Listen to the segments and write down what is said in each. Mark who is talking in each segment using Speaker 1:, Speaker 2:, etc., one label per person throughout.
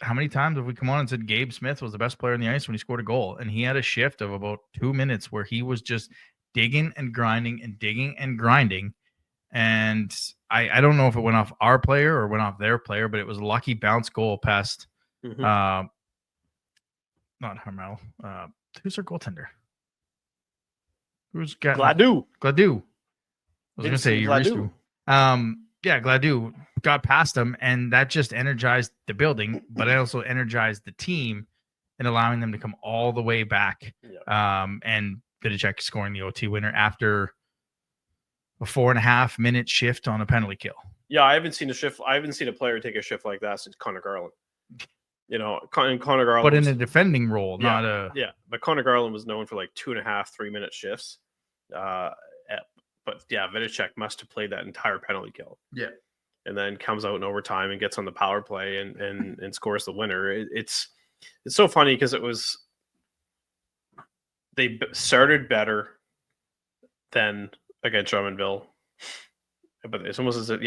Speaker 1: how many times have we come on and said Gabe Smith was the best player on the ice when he scored a goal? And he had a shift of about 2 minutes where he was just digging and grinding and digging and grinding. And I don't know if it went off our player or went off their player, but it was a lucky bounce goal past not Harmel. Who's our goaltender? Who's got
Speaker 2: Gladue?
Speaker 1: I was gonna say Gladue. Gladue got past him, and that just energized the building, but it also energized the team and allowing them to come all the way back. And Vidicek scoring the OT winner after a 4.5 minute shift on a penalty kill.
Speaker 2: Yeah, I haven't seen a player take a shift like that since Connor Garland. Connor Garland,
Speaker 1: but in a defending role, not a
Speaker 2: But Connor Garland was known for like 2.5-3 minute shifts. But Vidicek must have played that entire penalty kill.
Speaker 1: Yeah,
Speaker 2: and then comes out in overtime and gets on the power play and scores the winner. It's so funny because they started better than against Drummondville, but it's almost as if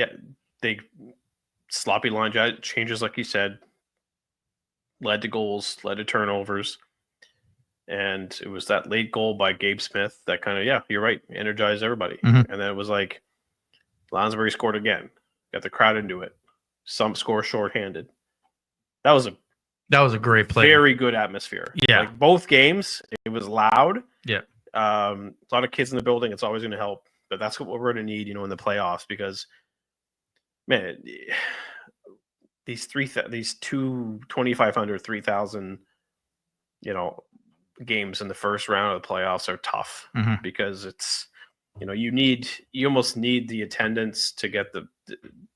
Speaker 2: they sloppy line changes, like you said, led to goals, led to turnovers. And it was that late goal by Gabe Smith that kind of, you're right, energized everybody.
Speaker 1: Mm-hmm.
Speaker 2: And then it was like Lansbury scored again, got the crowd into it. Some score shorthanded. That was a great play. Very good atmosphere.
Speaker 1: Yeah.
Speaker 2: Like both games, it was loud.
Speaker 1: Yeah.
Speaker 2: A lot of kids in the building. It's always going to help. But that's what we're going to need, in the playoffs, because, man, these 2,500, 3,000, games in the first round of the playoffs are tough because it's, you almost need the attendance to get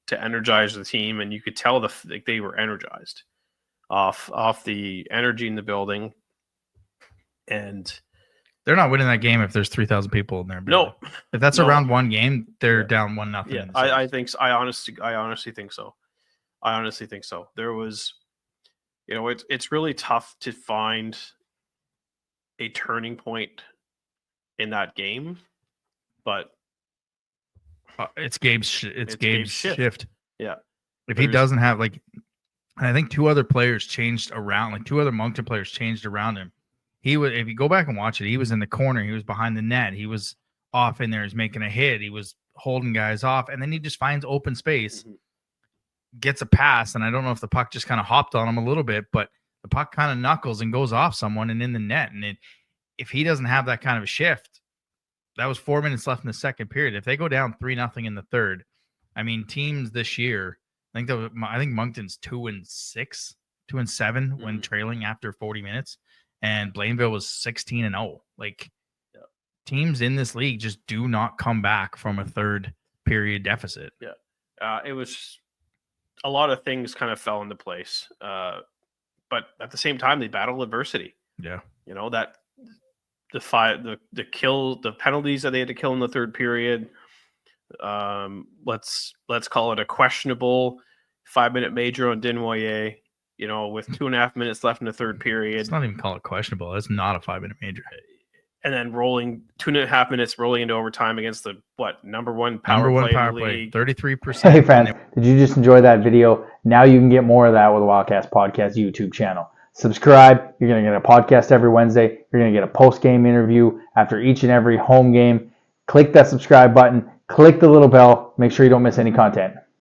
Speaker 2: to energize the team, and you could tell they were energized off the energy in the building, and
Speaker 1: they're not winning that game if there's 3,000 people in there.
Speaker 2: No,
Speaker 1: if that's a round one game, they're down 1-0.
Speaker 2: Yeah, I think so. I honestly think so. There was, it's really tough to find a turning point in that game, but
Speaker 1: it's Gabe's shift.
Speaker 2: Yeah,
Speaker 1: if he doesn't have I think two other players changed around, two other Moncton players changed around him. He was, if you go back and watch it, he was in the corner, he was behind the net, he was off in there, he's making a hit, he was holding guys off, and then he just finds open space, gets a pass, and I don't know if the puck just kind of hopped on him a little bit, but the puck kind of knuckles and goes off someone and in the net. And if he doesn't have that kind of a shift, that was 4 minutes left in the second period. If they go down 3-0 in the third, I mean, teams this year, I think Moncton's 2-6, 2-7 when trailing after 40 minutes, and Blainville was 16-0. Teams in this league just do not come back from a third period deficit.
Speaker 2: Yeah, it was a lot of things kind of fell into place. But at the same time, they battled adversity.
Speaker 1: Yeah,
Speaker 2: that the penalties that they had to kill in the third period. Let's call it a questionable 5-minute major on Desnoyers. With 2.5 minutes left in the third period.
Speaker 1: Let's not even call it questionable. That's not a 5-minute major.
Speaker 2: And then rolling 2.5 minutes rolling into overtime against the number one power play,
Speaker 1: 33%.
Speaker 3: Hey friends, did you just enjoy that video? Now you can get more of that with the Wildcats Podcast YouTube channel. Subscribe. You're going to get a podcast every Wednesday. You're going to get a post-game interview after each and every home game. Click that subscribe button. Click the little bell. Make sure you don't miss any content.